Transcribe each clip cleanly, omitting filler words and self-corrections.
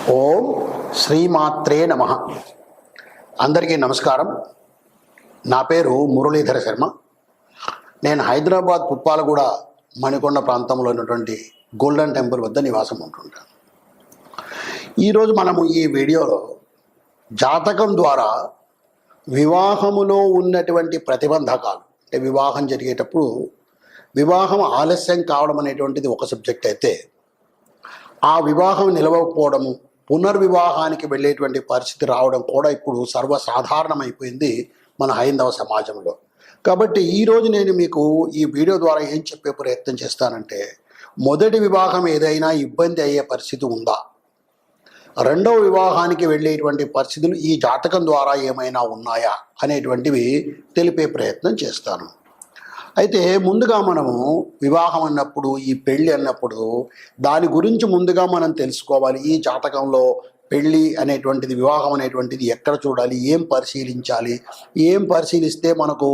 ఓం శ్రీమాత్రే నమ. అందరికీ నమస్కారం. నా పేరు మురళీధర శర్మ. నేను హైదరాబాద్ పుప్పాలగూడ మణికొండ ప్రాంతంలో ఉన్నటువంటి గోల్డెన్ టెంపుల్ వద్ద నివాసం ఉంటుంటాను. ఈరోజు మనము ఈ వీడియోలో జాతకం ద్వారా వివాహములో ఉన్నటువంటి ప్రతిబంధకాలు, అంటే వివాహం జరిగేటప్పుడు వివాహం ఆలస్యం కావడం అనేటువంటిది ఒక సబ్జెక్ట్ అయితే, ఆ వివాహం నిలవకపోవడము, పునర్వివాహానికి వెళ్ళేటువంటి పరిస్థితి రావడం కూడా ఇప్పుడు సర్వసాధారణమైపోయింది మన హైందవ సమాజంలో. కాబట్టి ఈరోజు నేను మీకు ఈ వీడియో ద్వారా ఏం చెప్పే ప్రయత్నం చేస్తానంటే, మొదటి వివాహం ఏదైనా ఇబ్బంది అయ్యే పరిస్థితి ఉందా, రెండవ వివాహానికి వెళ్ళేటువంటి పరిస్థితులు ఈ జాతకం ద్వారా ఏమైనా ఉన్నాయా అనేటువంటివి తెలిపే ప్రయత్నం చేస్తాను. అయితే ముందుగా మనము వివాహం అన్నప్పుడు, ఈ పెళ్ళి అన్నప్పుడు దాని గురించి ముందుగా మనం తెలుసుకోవాలి. ఈ జాతకంలో పెళ్ళి అనేటువంటిది, వివాహం అనేటువంటిది ఎక్కడ చూడాలి, ఏం పరిశీలించాలి, ఏం పరిశీలిస్తే మనకు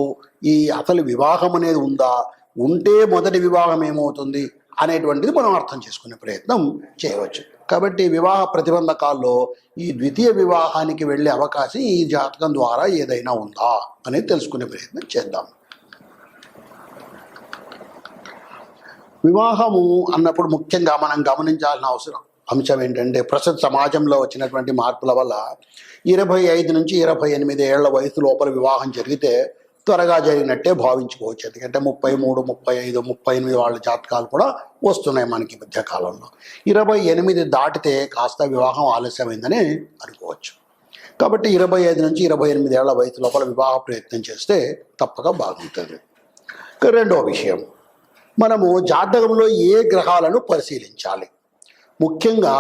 ఈ అసలు వివాహం అనేది ఉందా, ఉంటే మొదటి వివాహం ఏమవుతుంది అనేటువంటిది మనం అర్థం చేసుకునే ప్రయత్నం చేయవచ్చు. కాబట్టి వివాహ ప్రతిబంధకాల్లో ఈ ద్వితీయ వివాహానికి వెళ్ళే అవకాశం ఈ జాతకం ద్వారా ఏదైనా ఉందా అనేది తెలుసుకునే ప్రయత్నం చేద్దాం. వివాహము అన్నప్పుడు ముఖ్యంగా మనం గమనించాల్సిన అంశం ఏంటంటే, ప్రస్తుత సమాజంలో వచ్చినటువంటి మార్పుల వల్ల 25 నుంచి 28 ఏళ్ల వయసు లోపల వివాహం జరిగితే త్వరగా జరిగినట్టే భావించుకోవచ్చు. ఎందుకంటే 33, 35, 38 వాళ్ళ జాతకాలు కూడా వస్తున్నాయి మనకి మధ్యకాలంలో. 28 దాటితే కాస్త వివాహం ఆలస్యమైందని అనుకోవచ్చు. కాబట్టి 25 నుంచి 28 ఏళ్ల వయసు లోపల వివాహ ప్రయత్నం చేస్తే తప్పక బాగుంటుంది. రెండో విషయం, మనము జాతకంలో ఏ గ్రహాలను పరిశీలించాలి. ముఖ్యంగా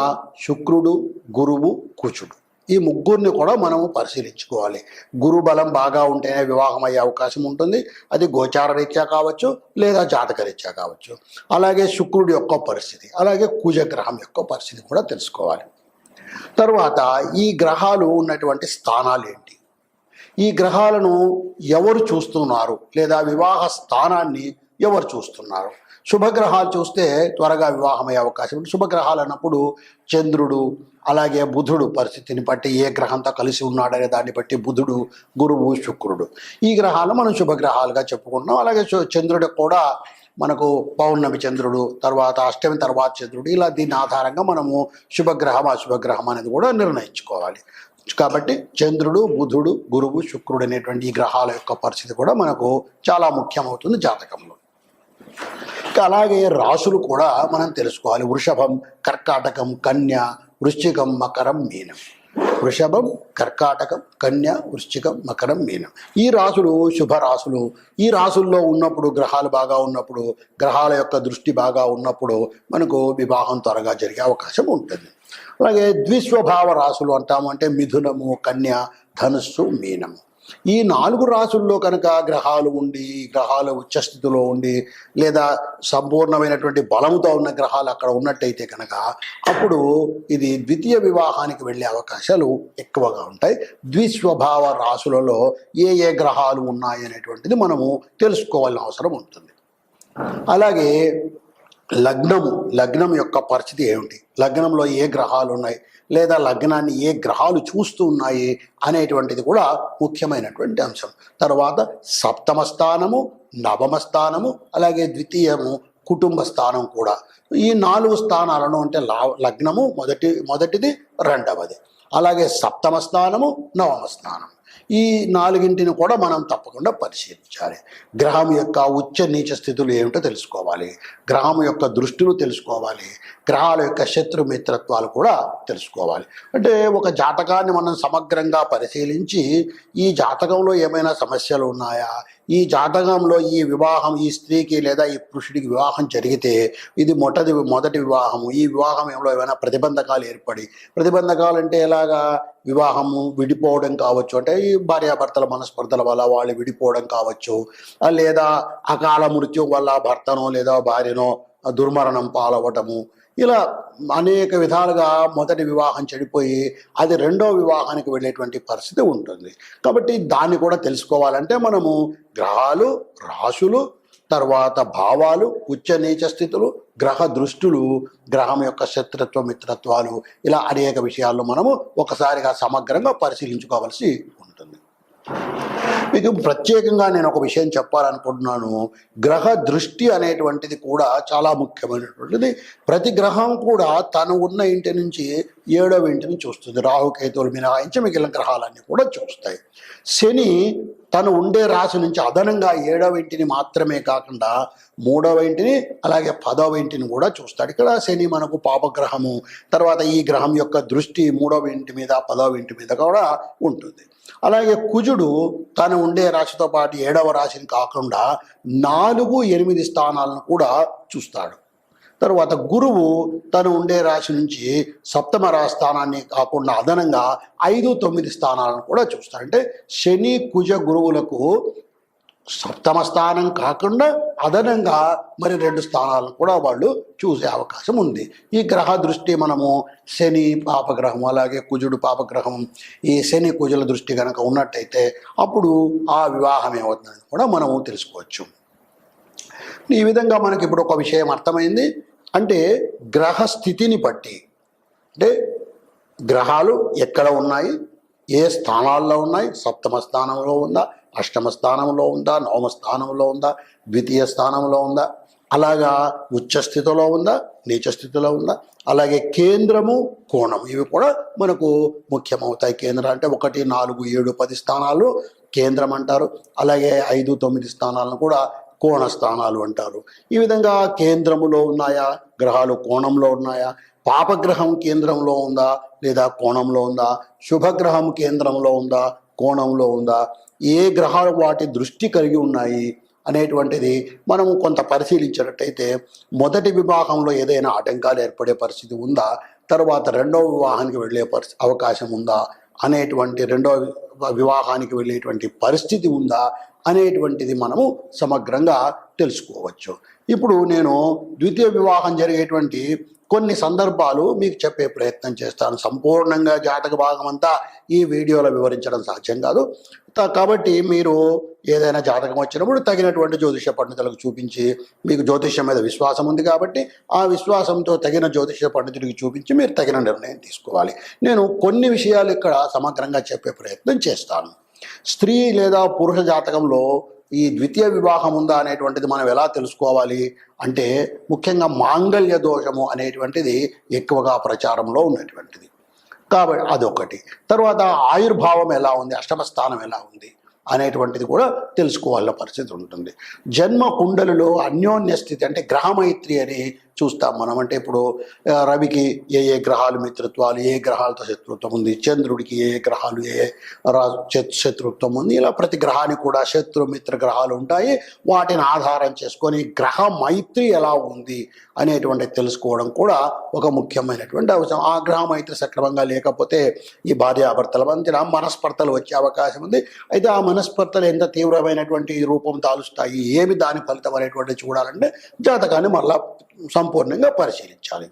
శుక్రుడు, గురువు, కుజుడు, ఈ ముగ్గురిని కూడా మనము పరిశీలించుకోవాలి. గురు బలం బాగా ఉంటేనే వివాహం అయ్యే అవకాశం ఉంటుంది. అది గోచార రీత్యా కావచ్చు, లేదా జాతక రీత్యా కావచ్చు. అలాగే శుక్రుడి యొక్క పరిస్థితి, అలాగే కుజగ్రహం యొక్క పరిస్థితి కూడా తెలుసుకోవాలి. తర్వాత ఈ గ్రహాలు ఉన్నటువంటి స్థానాలు ఏంటి, ఈ గ్రహాలను ఎవరు చూస్తున్నారు, లేదా వివాహ స్థానాన్ని ఎవరు చూస్తున్నారు. శుభగ్రహాలు చూస్తే త్వరగా వివాహం అయ్యే అవకాశం ఉంది. శుభగ్రహాలు అన్నప్పుడు చంద్రుడు, అలాగే బుధుడు పరిస్థితిని బట్టి ఏ గ్రహంతో కలిసి ఉన్నాడనే దాన్ని బట్టి బుధుడు, గురువు, శుక్రుడు, ఈ గ్రహాలు మనం శుభగ్రహాలుగా చెప్పుకుంటున్నాం. అలాగే చంద్రుడు కూడా మనకు పౌర్ణమి చంద్రుడు, తర్వాత అష్టమి తర్వాత చంద్రుడు, ఇలా దీని ఆధారంగా మనము శుభగ్రహం, అశుభగ్రహం అనేది కూడా నిర్ణయించుకోవాలి. కాబట్టి చంద్రుడు, బుధుడు, గురువు, శుక్రుడు అనేటువంటి ఈ గ్రహాల యొక్క పరిస్థితి కూడా మనకు చాలా ముఖ్యమవుతుంది జాతకంలో. అలాగే రాశులు కూడా మనం తెలుసుకోవాలి. వృషభం, కర్కాటకం, కన్య, వృశ్చికం, మకరం, మీనం. వృషభం, కర్కాటకం, కన్య, వృశ్చికం, మకరం, మీనం, ఈ రాశులు శుభరాశులు. ఈ రాశుల్లో ఉన్నప్పుడు, గ్రహాలు బాగా ఉన్నప్పుడు, గ్రహాల యొక్క దృష్టి బాగా ఉన్నప్పుడు మనకు వివాహం త్వరగా జరిగే అవకాశం ఉంటుంది. అలాగే ద్విస్వభావ రాశులు అంటాము, అంటే మిథునము, కన్య, ధనుస్సు, మీనము. ఈ 4 రాశుల్లో కనుక గ్రహాలు ఉండి, గ్రహాలు ఉచ్చస్థితిలో ఉండి, లేదా సంపూర్ణమైనటువంటి బలముతో ఉన్న గ్రహాలు అక్కడ ఉన్నట్టయితే కనుక అప్పుడు ఇది ద్వితీయ వివాహానికి వెళ్ళే అవకాశాలు ఎక్కువగా ఉంటాయి. ద్విస్వభావ రాశులలో ఏ ఏ గ్రహాలు ఉన్నాయి అనేటువంటిది మనము తెలుసుకోవాల్సిన అవసరం ఉంటుంది. అలాగే లగ్నం యొక్క పరిస్థితి ఏమిటి, లగ్నంలో ఏ గ్రహాలు ఉన్నాయి, లేదా లగ్నాన్ని ఏ గ్రహాలు చూస్తూ ఉన్నాయి అనేటువంటిది కూడా ముఖ్యమైనటువంటి అంశం. తర్వాత సప్తమ స్థానము, నవమ స్థానము, అలాగే ద్వితీయము, కుటుంబ స్థానం కూడా. ఈ 4 స్థానాలను, అంటే లగ్నము మొదటిది, రెండవది, అలాగే సప్తమ స్థానము, నవమ స్థానం, ఈ 4ంటిని కూడా మనం తప్పకుండా పరిశీలించాలి. గ్రహం యొక్క ఉచ్చ నీచ స్థితులు ఏమిటో తెలుసుకోవాలి, గ్రహం యొక్క దృష్టిలు తెలుసుకోవాలి, గ్రహాల యొక్క శత్రు మిత్రత్వాలు కూడా తెలుసుకోవాలి. అంటే ఒక జాతకాన్ని మనం సమగ్రంగా పరిశీలించి ఈ జాతకంలో ఏమైనా సమస్యలు ఉన్నాయా, ఈ జాతకంలో ఈ వివాహం, ఈ స్త్రీకి లేదా ఈ పురుషుడికి వివాహం జరిగితే ఇది మొదటి వివాహము, ఈ వివాహంలో ఏమైనా ప్రతిబంధకాలు ఏర్పడి, ప్రతిబంధకాలు అంటే ఎలాగా, వివాహము విడిపోవడం కావచ్చు, అంటే ఈ భార్యాభర్తల మనస్పర్ధల వల్ల వాళ్ళు విడిపోవడం కావచ్చు, లేదా అకాల మృత్యు వల్ల భర్తనో లేదా భార్యనో దుర్మరణం పాలవటము, ఇలా అనేక విధాలుగా మొదటి వివాహం చెడిపోయి అది రెండో వివాహానికి వెళ్ళేటువంటి పరిస్థితి ఉంటుంది. కాబట్టి దాన్ని కూడా తెలుసుకోవాలంటే మనము గ్రహాలు, రాశులు, తర్వాత భావాలు, ఉచ్చ నీచ స్థితులు, గ్రహ దృష్టులు, గ్రహం యొక్క శత్రుత్వ మిత్రత్వాలు, ఇలా అనేక విషయాల్లో మనము ఒకసారిగా సమగ్రంగా పరిశీలించుకోవాల్సి ఉంటుంది. మీకు ప్రత్యేకంగా నేను ఒక విషయం చెప్పాలనుకుంటున్నాను. గ్రహ దృష్టి అనేటువంటిది కూడా చాలా ముఖ్యమైనటువంటిది. ప్రతి గ్రహం కూడా తను ఉన్న ఇంటి నుంచి 7వ ఇంటిని చూస్తుంది. రాహుకేతువులు మినహాయించి మిగిలిన గ్రహాలన్నీ కూడా చూస్తాయి. శని తను ఉండే రాశి నుంచి అదనంగా 7వ ఇంటిని మాత్రమే కాకుండా 3వ ఇంటిని అలాగే 10వ ఇంటిని కూడా చూస్తాడు. ఇక్కడ శని మనకు పాపగ్రహము. తర్వాత ఈ గ్రహం యొక్క దృష్టి 3వ ఇంటి మీద 10వ ఇంటి మీద కూడా ఉంటుంది. అలాగే కుజుడు తను ఉండే రాశితో పాటు 7వ రాశిని కాకుండా 4, 8 స్థానాలను కూడా చూస్తాడు. తరువాత గురువు తను ఉండే రాశి నుంచి 7వ రాశి స్థానాన్ని కాకుండా అదనంగా 5, 9 స్థానాలను కూడా చూస్తాడు. అంటే శని కుజ గురువులకు 7వ స్థానం కాకుండా అదనంగా మరి 2 స్థానాలను కూడా వాళ్ళు చూసే అవకాశం ఉంది. ఈ గ్రహ దృష్టి మనము శని పాపగ్రహం అలాగే కుజుడు పాపగ్రహం, ఈ శని కుజుల దృష్టి కనుక ఉన్నట్టయితే అప్పుడు ఆ వివాహం ఏమవుతుందని కూడా మనము తెలుసుకోవచ్చు. ఈ విధంగా మనకి ఇప్పుడు ఒక విషయం అర్థమైంది. అంటే గ్రహ స్థితిని బట్టి, అంటే గ్రహాలు ఎక్కడ ఉన్నాయి, ఏ స్థానాల్లో ఉన్నాయి, 7వ స్థానంలో ఉందా, 8వ స్థానంలో ఉందా, 9వ స్థానంలో ఉందా, ద్వితీయ స్థానంలో ఉందా, అలాగా ఉచ్చ స్థితిలో ఉందా, నీచ స్థితిలో ఉందా, అలాగే కేంద్రము కోణం ఇవి కూడా మనకు ముఖ్యమవుతాయి. కేంద్రం అంటే 1, 4, 7, 10 స్థానాలు కేంద్రం అంటారు. అలాగే 5, 9 స్థానాలను కూడా కోణ స్థానాలు అంటారు. ఈ విధంగా కేంద్రములో ఉన్నాయా గ్రహాలు, కోణంలో ఉన్నాయా, పాపగ్రహం కేంద్రంలో ఉందా లేదా కోణంలో ఉందా, శుభగ్రహం కేంద్రంలో ఉందా కోణంలో ఉందా, ఏ గ్రహాలు వాటి దృష్టి కలిగి ఉన్నాయి అనేటువంటిది మనము కొంత పరిశీలించినట్టయితే మొదటి వివాహంలో ఏదైనా ఆటంకాలు ఏర్పడే పరిస్థితి ఉందా, తర్వాత 2వ వివాహానికి వెళ్ళే అవకాశం ఉందా అనేటువంటి, 2వ వివాహానికి వెళ్ళేటువంటి పరిస్థితి ఉందా అనేటువంటిది మనము సమగ్రంగా తెలుసుకోవచ్చు. ఇప్పుడు నేను ద్వితీయ వివాహం జరిగేటువంటి కొన్ని సందర్భాలు మీకు చెప్పే ప్రయత్నం చేస్తాను. సంపూర్ణంగా జాతక భాగం అంతా ఈ వీడియోలో వివరించడం సాధ్యం కాదు. కాబట్టి మీరు ఏదైనా జాతకం వచ్చినప్పుడు తగినటువంటి జ్యోతిష పండితులకు చూపించి, మీకు జ్యోతిష్యం మీద విశ్వాసం ఉంది కాబట్టి ఆ విశ్వాసంతో తగిన జ్యోతిష పండితుడికి చూపించి మీరు తగిన నిర్ణయం తీసుకోవాలి. నేను కొన్ని విషయాలు ఇక్కడ సమగ్రంగా చెప్పే ప్రయత్నం చేస్తాను. స్త్రీ లేదా పురుష జాతకంలో ఈ ద్వితీయ వివాహం ఉందా అనేటువంటిది మనం ఎలా తెలుసుకోవాలి అంటే, ముఖ్యంగా మాంగళ్య దోషము అనేటువంటిది ఎక్కువగా ప్రచారంలో ఉన్నటువంటిది కాబట్టి అదొకటి. తర్వాత ఆయుర్భావం ఎలా ఉంది, 8వ స్థానం ఎలా ఉంది అనేటువంటిది కూడా తెలుసుకోవాల్సిన పరిస్థితి ఉంటుంది. జన్మ కుండలిలో అన్యోన్య స్థితి అంటే గ్రహమైత్రి అని చూస్తాం మనం. అంటే ఇప్పుడు రవికి ఏ గ్రహాలు మిత్రత్వాలు, ఏ గ్రహాలతో శత్రుత్వం ఉంది, చంద్రుడికి ఏ గ్రహాలు శత్రుత్వం ఉంది, ఇలా ప్రతి గ్రహానికి కూడా శత్రు మిత్ర గ్రహాలు ఉంటాయి. వాటిని ఆధారం చేసుకొని గ్రహ మైత్రి ఎలా ఉంది అనేటువంటి తెలుసుకోవడం కూడా ఒక ముఖ్యమైనటువంటి అవసరం. ఆ గ్రహ మైత్రి సక్రమంగా లేకపోతే ఈ భార్యాభర్తల మధ్య మనస్పర్ధలు వచ్చే అవకాశం ఉంది. అయితే ఆ మనస్పర్ధలు ఎంత తీవ్రమైనటువంటి రూపం తాలుస్తాయి, ఏమి దాని ఫలితం అనేటువంటి చూడాలంటే జాతకాన్ని మళ్ళా సంపూర్ణంగా పరిశీలించాలి.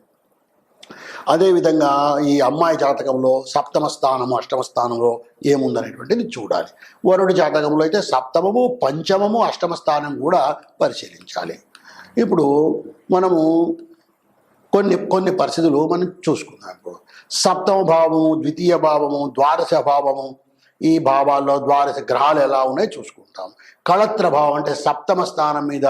అదేవిధంగా ఈ అమ్మాయి జాతకంలో 7వ స్థానము 8వ స్థానంలో ఏముందనేటువంటిది చూడాలి. వరుడి జాతకంలో అయితే 7వ, 5వ, 8వ స్థానం కూడా పరిశీలించాలి. ఇప్పుడు మనము కొన్ని పరిస్థితులు మనం చూసుకున్నాం. ఇప్పుడు 7వ భావము, ద్వితీయ భావము, ద్వాదశ భావము, ఈ భావాల్లో ద్వాదశ గ్రహాలు ఎలా ఉన్నాయో చూసుకుంటాం. కళత్ర భావం అంటే 7వ స్థానం మీద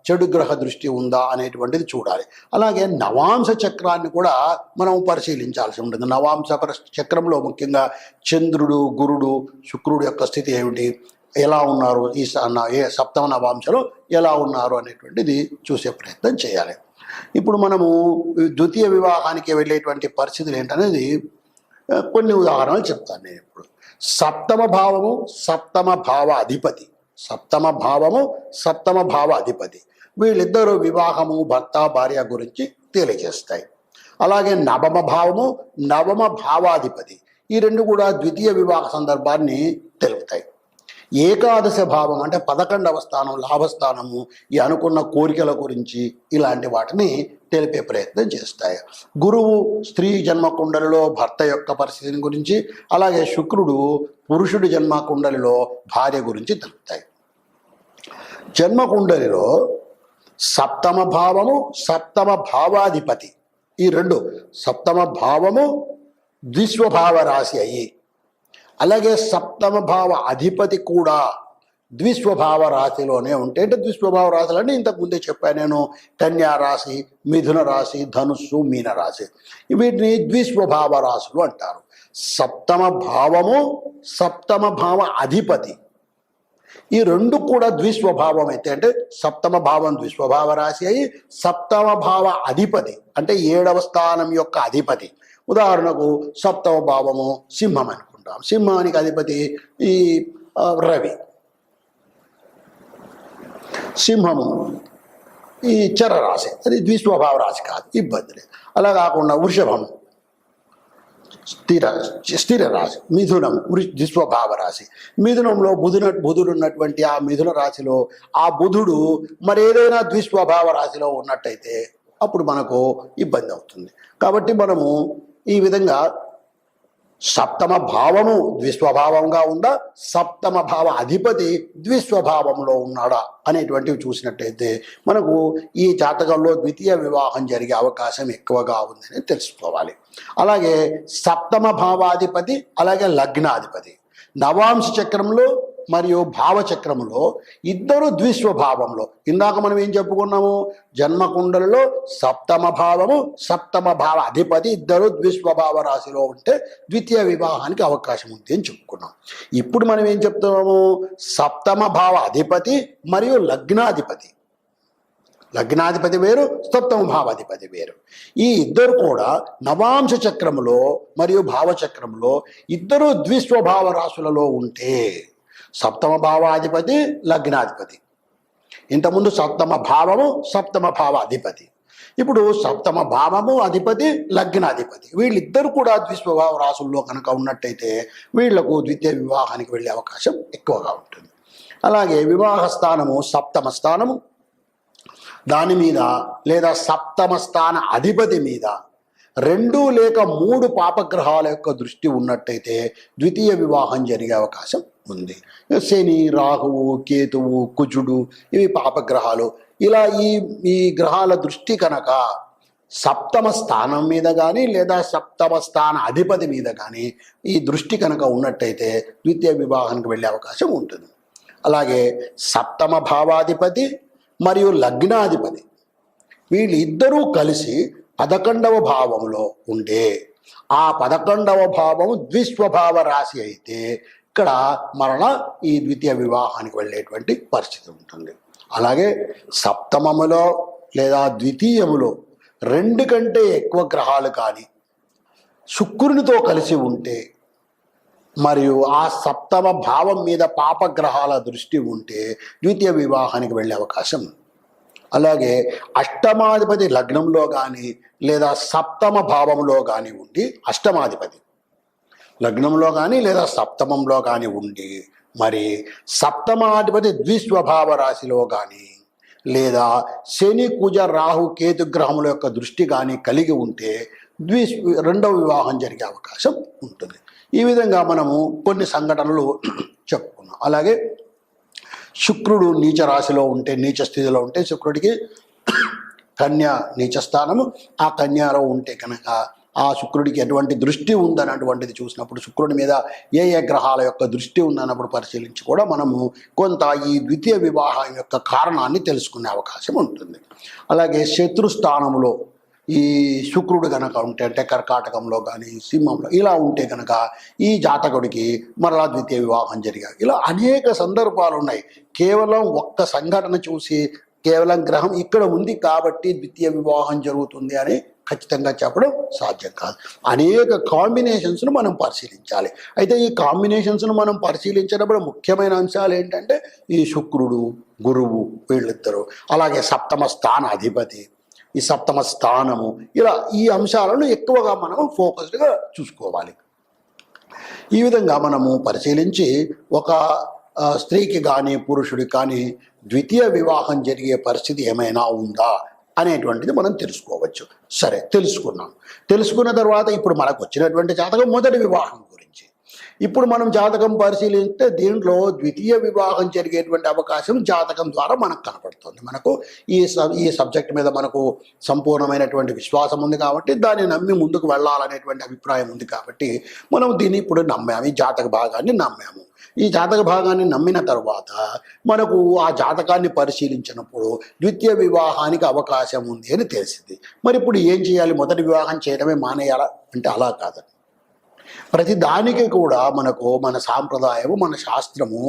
చెడు గ్రహ దృష్టి ఉందా అనేటువంటిది చూడాలి. అలాగే నవాంశ చక్రాన్ని కూడా మనం పరిశీలించాల్సి ఉంటుంది. నవాంశ చక్రంలో ముఖ్యంగా చంద్రుడు, గురుడు, శుక్రుడు యొక్క స్థితి ఏమిటి, ఎలా ఉన్నారు, ఈ 7వ నవాంశలో ఎలా ఉన్నారు అనేటువంటిది చూసే ప్రయత్నం చేయాలి. ఇప్పుడు మనము ద్వితీయ వివాహానికి వెళ్ళేటువంటి పరిస్థితులు ఏంటనేది కొన్ని ఉదాహరణలు చెప్తాను నేను. ఇప్పుడు 7వ భావము 7వ భావ అధిపతి, 7వ భావము 7వ భావ అధిపతి, వీళ్ళిద్దరూ వివాహము, భర్త భార్య గురించి తెలియజేస్తాయి. అలాగే 9వ భావము 9వ భావాధిపతి, ఈ రెండు కూడా ద్వితీయ వివాహ సందర్భాన్ని తెలుపుతాయి. ఏకాదశ భావం అంటే 11వ స్థానం లాభస్థానము, ఈ అనుకున్న కోరికల గురించి ఇలాంటి వాటిని తెలిపే ప్రయత్నం చేస్తాయి. గురువు స్త్రీ జన్మ కుండలిలో భర్త యొక్క పరిస్థితిని గురించి, అలాగే శుక్రుడు పురుషుడి జన్మ కుండలిలో భార్య గురించి తెలుపుతాయి. జన్మకుండలిలో సప్తమ భావము, సప్తమ భావాధిపతి, ఈ రెండు సప్తమ భావము ద్విస్వభావ రాశి అయ్యి, అలాగే సప్తమ భావ అధిపతి కూడా ద్విస్వభావ రాశిలోనే ఉంటే, అంటే ద్విస్వభావ రాశులు అంటే ఇంతకుముందే చెప్పాను నేను, కన్యా రాశి, మిథున రాశి, ధనుస్సు, మీన రాశి, వీటిని ద్విస్వభావ రాశులు అంటారు. సప్తమ భావము, సప్తమ భావ అధిపతి, ఈ రెండు కూడా ద్విస్వభావం అయితే, అంటే సప్తమ భావం ద్విస్వభావ రాశి అయి సప్తమ భావ అధిపతి అంటే 7వ స్థానం యొక్క అధిపతి. ఉదాహరణకు సప్తమ భావము సింహం అనుకుంటాం, సింహానికి అధిపతి ఈ రవి, సింహము ఈ చరరాశి, అది ద్విస్వభావ రాశి కాదు, ఇబ్బంది లేదు. అలా కాకుండా వృషభం స్థిర రాశి, మిథునం ద్విస్వభావ రాశి, మిథునంలో బుధుడు ఉన్నటువంటి ఆ మిథున రాశిలో ఆ బుధుడు మరేదైనా ద్విస్వభావ రాశిలో ఉన్నట్టయితే అప్పుడు మనకు ఇబ్బంది అవుతుంది. కాబట్టి మనము ఈ విధంగా సప్తమ భావము ద్విస్వభావంగా ఉందా, సప్తమ భావ అధిపతి ద్విస్వభావంలో ఉన్నాడా అనేటువంటివి చూసినట్టయితే మనకు ఈ జాతకంలో ద్వితీయ వివాహం జరిగే అవకాశం ఎక్కువగా ఉందని తెలుసుకోవాలి. అలాగే సప్తమ భావాధిపతి, అలాగే లగ్నాధిపతి నవాంశ చక్రంలో మరియు భావచక్రంలో ఇద్దరు ద్విస్వభావంలో, ఇందాక మనం ఏం చెప్పుకున్నాము, జన్మకుండలలో సప్తమ భావము, సప్తమ భావ అధిపతి ఇద్దరు ద్విస్వభావ రాశిలో ఉంటే ద్వితీయ వివాహానికి అవకాశం ఉంది అని చెప్పుకున్నాం. ఇప్పుడు మనం ఏం చెప్తున్నాము, సప్తమ భావ అధిపతి మరియు లగ్నాధిపతి, లగ్నాధిపతి వేరు, సప్తమ భావాధిపతి వేరు, ఈ ఇద్దరు కూడా నవాంశ చక్రములో మరియు భావచక్రంలో ఇద్దరు ద్విస్వభావ రాశులలో ఉంటే సప్తమ భావాధిపతి లగ్నాధిపతి, ఇంతకుముందు సప్తమ భావము సప్తమ భావ అధిపతి, ఇప్పుడు సప్తమ భావము అధిపతి లగ్నాధిపతి, వీళ్ళిద్దరు కూడా ద్విస్వభావ రాశుల్లో కనుక ఉన్నట్టయితే వీళ్లకు ద్వితీయ వివాహానికి వెళ్ళే అవకాశం ఎక్కువగా ఉంటుంది. అలాగే వివాహ స్థానము సప్తమ స్థానము, దాని మీద లేదా సప్తమ స్థాన అధిపతి మీద 2 లేక 3 పాపగ్రహాల యొక్క దృష్టి ఉన్నట్టయితే ద్వితీయ వివాహం జరిగే అవకాశం ఉంది. శని, రాహువు, కేతువు, కుజుడు ఇవి పాపగ్రహాలు. ఇలా ఈ గ్రహాల దృష్టి కనుక సప్తమ స్థానం మీద కానీ లేదా సప్తమ స్థాన అధిపతి మీద కానీ ఈ దృష్టి కనుక ఉన్నట్టయితే ద్వితీయ వివాహానికి వెళ్ళే అవకాశం ఉంటుంది. అలాగే సప్తమ భావాధిపతి మరియు లగ్నాధిపతి వీళ్ళిద్దరూ కలిసి 11వ భావంలో ఉండే, ఆ 11వ భావము ద్విస్వభావ రాశి అయితే ఇక్కడ మరలా ఈ ద్వితీయ వివాహానికి వెళ్ళేటువంటి పరిస్థితి ఉంటుంది. అలాగే సప్తమములో లేదా ద్వితీయములో 2 కంటే ఎక్కువ గ్రహాలు కానీ శుక్రునితో కలిసి ఉంటే మరియు ఆ సప్తమ భావం మీద పాపగ్రహాల దృష్టి ఉంటే ద్వితీయ వివాహానికి వెళ్ళే అవకాశం. అలాగే అష్టమాధిపతి లగ్నంలో కానీ లేదా సప్తమ భావంలో కానీ ఉండి, అష్టమాధిపతి లగ్నంలో కానీ లేదా సప్తమంలో కానీ ఉండి మరి సప్తమాధిపతి ద్విస్వభావ రాశిలో కానీ లేదా శని, కుజ, రాహు, కేతు గ్రహముల యొక్క దృష్టి కానీ కలిగి ఉంటే రెండవ వివాహం జరిగే అవకాశం ఉంటుంది. ఈ విధంగా మనము కొన్ని సంఘటనలు చెప్పుకున్నాం. అలాగే శుక్రుడు నీచ రాశిలో ఉంటే, నీచ స్థితిలో ఉంటే, శుక్రుడికి కన్య నీచ స్థానము, ఆ కన్యలో ఉంటే కనుక ఆ శుక్రుడికి ఎటువంటి దృష్టి ఉందన్నటువంటిది చూసినప్పుడు, శుక్రుడి మీద ఏ గ్రహాల యొక్క దృష్టి ఉందన్నప్పుడు పరిశీలించి కూడా మనము కొంత ఈ ద్వితీయ వివాహం యొక్క కారణాన్ని తెలుసుకునే అవకాశం ఉంటుంది. అలాగే శత్రుస్థానంలో ఈ శుక్రుడు కనుక ఉంటే, అంటే కర్కాటకంలో కానీ సింహంలో ఇలా ఉంటే కనుక ఈ జాతకుడికి మరలా ద్వితీయ వివాహం జరిగాయి. ఇలా అనేక సందర్భాలు ఉన్నాయి. కేవలం ఒక్క సంఘటన చూసి కేవలం గ్రహం ఇక్కడ ఉంది కాబట్టి ద్వితీయ వివాహం జరుగుతుంది అని ఖచ్చితంగా చెప్పడం సాధ్యం కాదు. అనేక కాంబినేషన్స్ను మనం పరిశీలించాలి. అయితే ఈ కాంబినేషన్స్ను మనం పరిశీలించినప్పుడు ముఖ్యమైన అంశాలు ఏంటంటే ఈ శుక్రుడు, గురువు వీళ్ళిద్దరూ, అలాగే సప్తమ స్థాన అధిపతి, ఈ సప్తమ స్థానము, ఇలా ఈ అంశాలను ఎక్కువగా మనం ఫోకస్డ్గా చూసుకోవాలి. ఈ విధంగా మనము పరిశీలించి ఒక స్త్రీకి కానీ పురుషుడికి కానీ ద్వితీయ వివాహం జరిగే పరిస్థితి ఏమైనా ఉందా అనేటువంటిది మనం తెలుసుకోవచ్చు. సరే, తెలుసుకున్నాం. తెలుసుకున్న తర్వాత ఇప్పుడు మనకు వచ్చినటువంటి జాతకం మొదటి వివాహం గురించి. ఇప్పుడు మనం జాతకం పరిశీలిస్తే దీంట్లో ద్వితీయ వివాహం జరిగేటువంటి అవకాశం జాతకం ద్వారా మనకు కనపడుతుంది. మనకు ఈ సబ్జెక్ట్ మీద మనకు సంపూర్ణమైనటువంటి విశ్వాసం ఉంది కాబట్టి దాన్ని నమ్మి ముందుకు వెళ్ళాలనేటువంటి అభిప్రాయం ఉంది కాబట్టి మనం దీన్ని ఇప్పుడు నమ్మాము, ఈ జాతక భాగాన్ని నమ్మాము. ఈ జాతక భాగాన్ని నమ్మిన తర్వాత మనకు ఆ జాతకాన్ని పరిశీలించినప్పుడు ద్వితీయ వివాహానికి అవకాశం ఉంది అని తెలిసింది. మరి ఇప్పుడు ఏం చేయాలి? మొదటి వివాహం చేయడమే మానేయాలా అంటే అలా కాదండి. ప్రతి దానికి కూడా మనకు మన సాంప్రదాయము, మన శాస్త్రము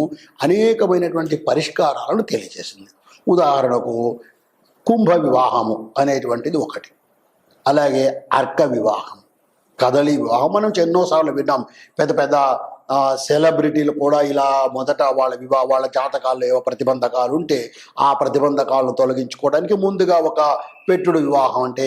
అనేకమైనటువంటి పరిష్కారాలను తెలియజేసింది. ఉదాహరణకు కుంభ వివాహము అనేటువంటిది ఒకటి, అలాగే అర్క వివాహం, కదలి వివాహం మనం ఎన్నోసార్లు విన్నాం. పెద్ద పెద్ద సెలబ్రిటీలు కూడా ఇలా మొదట వాళ్ళ జాతకాల్లో ఏవో ప్రతిబంధకాలు ఉంటే ఆ ప్రతిబంధకాలను తొలగించుకోవడానికి ముందుగా ఒక పెట్టుడు వివాహం అంటే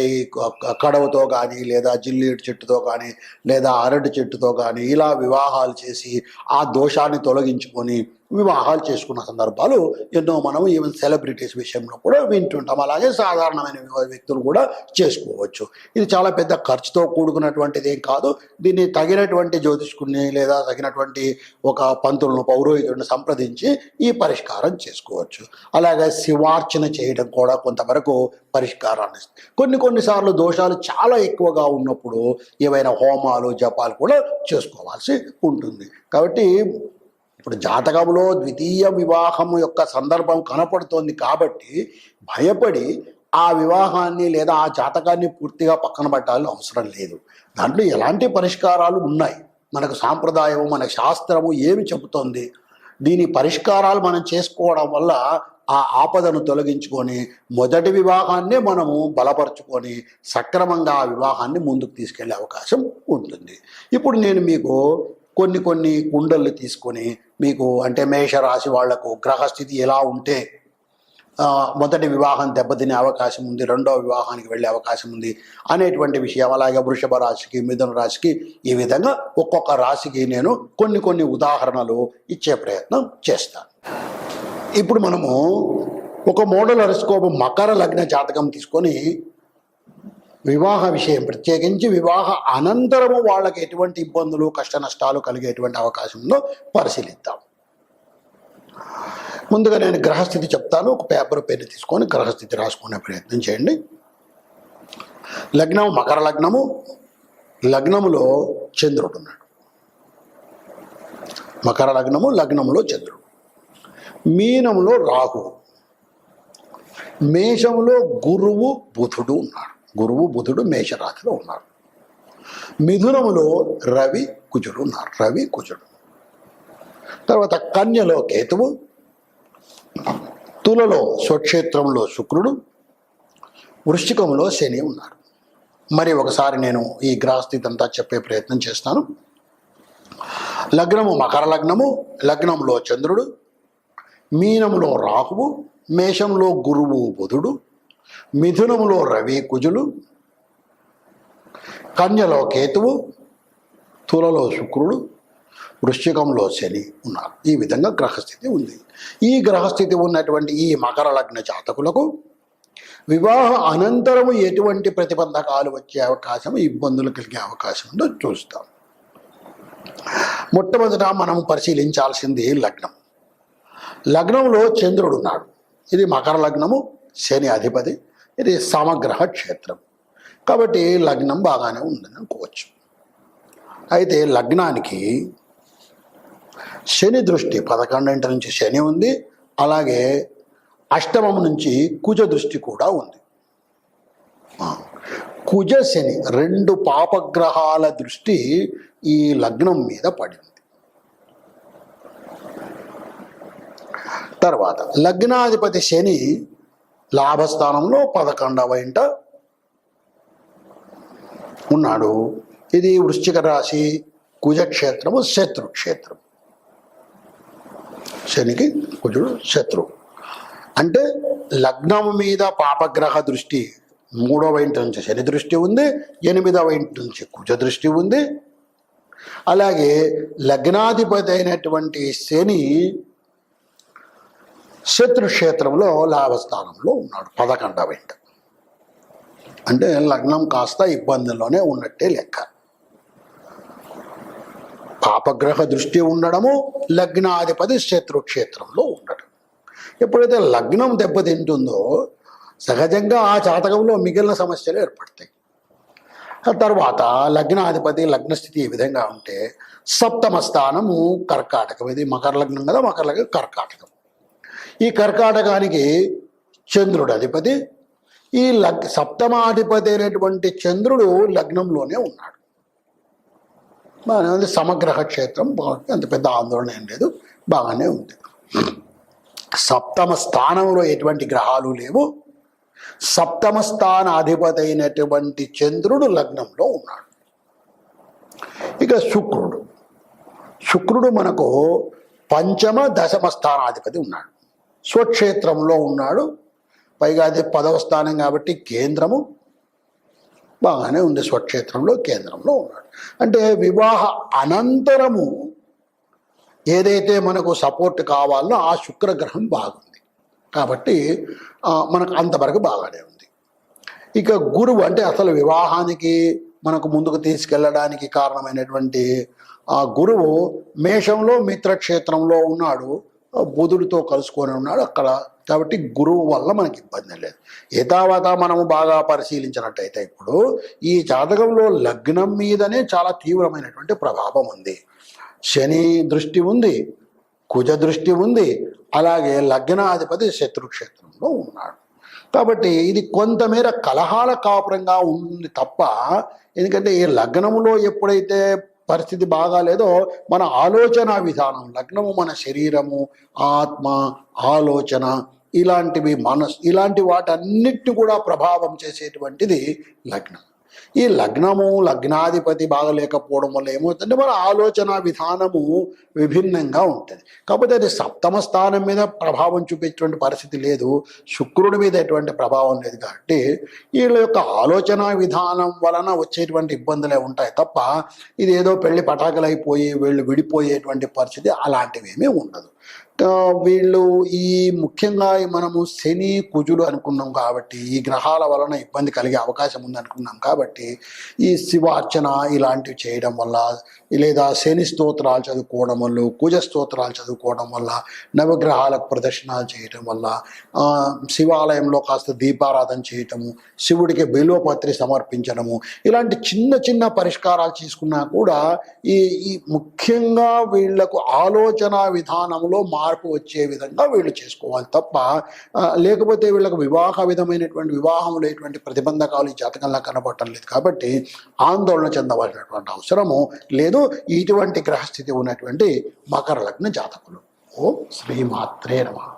కడవతో కానీ లేదా జిల్లేడు చెట్టుతో కానీ లేదా అరటి చెట్టుతో కానీ ఇలా వివాహాలు చేసి ఆ దోషాన్ని తొలగించుకొని వివాహాలు చేసుకున్న సందర్భాలు ఎన్నో మనం ఈవెన్ సెలబ్రిటీస్ విషయంలో కూడా వింటుంటాం. అలాగే సాధారణమైన వ్యక్తులు కూడా చేసుకోవచ్చు. ఇది చాలా పెద్ద ఖర్చుతో కూడుకున్నటువంటిది ఏం కాదు. దీన్ని తగినటువంటి జ్యోతిష్కుని లేదా తగినటువంటి ఒక పంతులను, పౌరోహితుడిని సంప్రదించి ఈ పరిష్కారం చేసుకోవచ్చు. అలాగే శివార్చన చేయడం కూడా కొంతవరకు పరిష్కారాన్ని ఇస్తుంది. కొన్నిసార్లు దోషాలు చాలా ఎక్కువగా ఉన్నప్పుడు ఏవైనా హోమాలు, జపాలు కూడా చేసుకోవాల్సి ఉంటుంది. కాబట్టి ఇప్పుడు జాతకంలో ద్వితీయ వివాహం యొక్క సందర్భం కనపడుతోంది కాబట్టి భయపడి ఆ వివాహాన్ని లేదా ఆ జాతకాన్ని పూర్తిగా పక్కన పెట్టాలని అవసరం లేదు. దాంట్లో ఎలాంటి పరిష్కారాలు ఉన్నాయి, మనకు సాంప్రదాయము, మన శాస్త్రము ఏమి చెబుతోంది, దీని పరిష్కారాలు మనం చేసుకోవడం వల్ల ఆ ఆపదను తొలగించుకొని మొదటి వివాహాన్నే మనము బలపరుచుకొని సక్రమంగా ఆ వివాహాన్ని ముందుకు తీసుకెళ్లే అవకాశం ఉంటుంది. ఇప్పుడు నేను మీకు కొన్ని కుండలు తీసుకొని మీకు అంటే మేషరాశి వాళ్లకు గ్రహస్థితి ఎలా ఉంటే మొదటి వివాహం దెబ్బతినే అవకాశం ఉంది, రెండవ వివాహానికి వెళ్ళే అవకాశం ఉంది అనేటువంటి విషయం, అలాగే వృషభ రాశికి, మిథున రాశికి, ఈ విధంగా ఒక్కొక్క రాశికి నేను కొన్ని ఉదాహరణలు ఇచ్చే ప్రయత్నం చేస్తాను. ఇప్పుడు మనము ఒక మోడల్ హోరోస్కోప్ మకర లగ్న జాతకం తీసుకొని వివాహ విషయం ప్రత్యేకించి వివాహ అనంతరము వాళ్ళకి ఎటువంటి ఇబ్బందులు, కష్ట నష్టాలు కలిగేటువంటి అవకాశం ఉందో పరిశీలిద్దాం. ముందుగా నేను గ్రహస్థితి చెప్తాను. ఒక పేపర్ పెన్ తీసుకొని గ్రహస్థితి రాసుకునే ప్రయత్నం చేయండి. లగ్నం మకర లగ్నము, లగ్నములో చంద్రుడు ఉన్నాడు. మకర లగ్నము, లగ్నములో చంద్రుడు. మీనములో రాహువు, మేషములో గురువు బుధుడు ఉన్నాడు. గురువు బుధుడు మేషరాశిలో ఉన్నారు. మిథునములో రవి కుజుడు ఉన్నారు. రవి కుజుడు. తర్వాత కన్యలో కేతువు, తులలో స్వక్షేత్రంలో శుక్రుడు, వృశ్చికంలో శని ఉన్నారు. మరి ఒకసారి నేను ఈ గ్రహస్థితి అంతా చెప్పే ప్రయత్నం చేస్తాను. లగ్నము మకర లగ్నము, లగ్నంలో చంద్రుడు, మీనములో రాహువు, మేషంలో గురువు బుధుడు, మిథునములో రవి కుజులు, కన్యలో కేతువు, తులలో శుక్రుడు, వృశ్చికంలో శని ఉన్నారు. ఈ విధంగా గ్రహస్థితి ఉంది. ఈ గ్రహస్థితి ఉన్నటువంటి ఈ మకర లగ్న జాతకులకు వివాహ అనంతరము ఎటువంటి ప్రతిబంధకాలు వచ్చే అవకాశం, ఇబ్బందులు కలిగే అవకాశం ఉందో చూస్తాం. మొట్టమొదట మనం పరిశీలించాల్సింది లగ్నం. లగ్నంలో చంద్రుడు ఉన్నాడు. ఇది మకర లగ్నము, శని అధిపతి, ఇది సమగ్రహ క్షేత్రం కాబట్టి లగ్నం బాగానే ఉందని అనుకోవచ్చు. అయితే లగ్నానికి శని దృష్టి 11 నుంచి శని ఉంది, అలాగే అష్టమం నుంచి కుజ దృష్టి కూడా ఉంది. కుజ శని 2 పాపగ్రహాల దృష్టి ఈ లగ్నం మీద పడింది. తర్వాత లగ్నాధిపతి శని లాభస్థానంలో 11వ ఇంట ఉన్నాడు. ఇది వృశ్చిక రాశి, కుజక్షేత్రము, శత్రుక్షేత్రం. శనికి కుజుడు శత్రువు అంటే లగ్నం మీద పాపగ్రహ దృష్టి 3వ ఇంటి నుంచి శని దృష్టి ఉంది, 8వ ఇంటి నుంచి కుజ దృష్టి ఉంది. అలాగే లగ్నాధిపతి అయినటువంటి శని శత్రుక్షేత్రంలో లాభస్థానంలో ఉన్నాడు 11వ ఇంట. అంటే లగ్నం కాస్త ఇబ్బందుల్లోనే ఉన్నట్టే లెక్క. పాప అపగ్రహ దృష్టి ఉండడము, లగ్నాధిపతి శత్రుక్షేత్రంలో ఉండడం. ఎప్పుడైతే లగ్నం దెబ్బతింటుందో సహజంగా ఆ జాతకంలో మిగిలిన సమస్యలు ఏర్పడతాయి. ఆ తర్వాత లగ్నాధిపతి లగ్నస్థితి ఈ విధంగా ఉంటే సప్తమ స్థానము కర్కాటకం. ఇది మకర లగ్నం కదా, మకర లగ్నం కర్కాటకం. ఈ కర్కాటకానికి చంద్రుడు అధిపతి. ఈ సప్తమాధిపతి అయినటువంటి చంద్రుడు లగ్నంలోనే ఉన్నాడు. బాగానే ఉంది. సమగ్రహ క్షేత్రం అంత పెద్ద ఆందోళన ఏం లేదు, బాగానే ఉంది. సప్తమ స్థానంలో ఎటువంటి గ్రహాలు లేవు. సప్తమ స్థాన అధిపతి అయినటువంటి చంద్రుడు లగ్నంలో ఉన్నాడు. ఇక శుక్రుడు మనకు పంచమ దశమ స్థానాధిపతి ఉన్నాడు, స్వక్షేత్రంలో ఉన్నాడు. పైగా అది 10వ స్థానం కాబట్టి కేంద్రము బాగానే ఉంది. స్వక్షేత్రంలో కేంద్రంలో ఉన్నాడు. అంటే వివాహ అనంతరము ఏదైతే మనకు సపోర్ట్ కావాలో ఆ శుక్రగ్రహం బాగుంది కాబట్టి మనకు అంతవరకు బాగానే ఉంది. ఇక గురువు అంటే అసలు వివాహానికి మనకు ముందుకు తీసుకెళ్ళడానికి కారణమైనటువంటి ఆ గురువు మేషంలో మిత్రక్షేత్రంలో ఉన్నాడు, బుధుడితో కలుసుకొని ఉన్నాడు అక్కడ. కాబట్టి గురువు వల్ల మనకి ఇబ్బంది లేదు. యథావత మనము బాగా పరిశీలించినట్టయితే ఇప్పుడు ఈ జాతకంలో లగ్నం మీదనే చాలా తీవ్రమైనటువంటి ప్రభావం ఉంది. శని దృష్టి ఉంది, కుజ దృష్టి ఉంది, అలాగే లగ్నాధిపతి శత్రుక్షేత్రంలో ఉన్నాడు. కాబట్టి ఇది కొంతమేర కలహాల కాపురంగా ఉంది తప్ప, ఎందుకంటే ఈ లగ్నములో ఎప్పుడైతే పరిస్థితి బాగాలేదో మన ఆలోచన విధానం, లగ్నము మన శరీరము, ఆత్మ, ఆలోచన, ఇలాంటివి ఇలాంటి వాటన్నిటిని కూడా ప్రభావం చేసేటువంటిది లగ్నం. ఈ లగ్నము లగ్నాధిపతి బాగలేకపోవడం వల్ల ఏమవుతుందంటే మన ఆలోచన విధానము విభిన్నంగా ఉంటుంది. కాకపోతే అది సప్తమ స్థానం మీద ప్రభావం చూపించేటువంటి పరిస్థితి లేదు, శుక్రుడి మీద ఎటువంటి ప్రభావం లేదు. కాబట్టి వీళ్ళ యొక్క ఆలోచన విధానం వలన వచ్చేటువంటి ఇబ్బందులే ఉంటాయి తప్ప ఇది ఏదో పెళ్లి పటాకులైపోయి వీళ్ళు విడిపోయేటువంటి పరిస్థితి అలాంటివి ఏమీ ఉండదు. వీళ్ళు ఈ ముఖ్యంగా మనము శని కుజులు అనుకున్నాం కాబట్టి ఈ గ్రహాల వలన ఇబ్బంది కలిగే అవకాశం ఉంది అనుకున్నాం కాబట్టి ఈ శివార్చన ఇలాంటివి చేయడం వల్ల, లేదా శని స్తోత్రాలు చదువుకోవడం వల్ల, కుజ స్తోత్రాలు చదువుకోవడం వల్ల, నవగ్రహాలకు ప్రదర్శనాలు చేయటం వల్ల, శివాలయంలో కాస్త దీపారాధన చేయటము, శివుడికి బిల్వపత్రి సమర్పించడము, ఇలాంటి చిన్న చిన్న పరిష్కారాలు తీసుకున్నా కూడా ఈ ముఖ్యంగా వీళ్లకు ఆలోచన విధానంలో మార్పు వచ్చే విధంగా వీళ్ళు చేసుకోవాలి తప్ప, లేకపోతే వీళ్ళకు వివాహం లేటువంటి ప్రతిబంధకాలు ఈ జాతకంలో కనబడటం లేదు. కాబట్టి ఆందోళన చెందవలసినటువంటి అవసరము లేదు ఇటువంటి గ్రహస్థితి ఉన్నటువంటి మకర లగ్న జాతకులు. ఓం శ్రీమాత్రే నమః.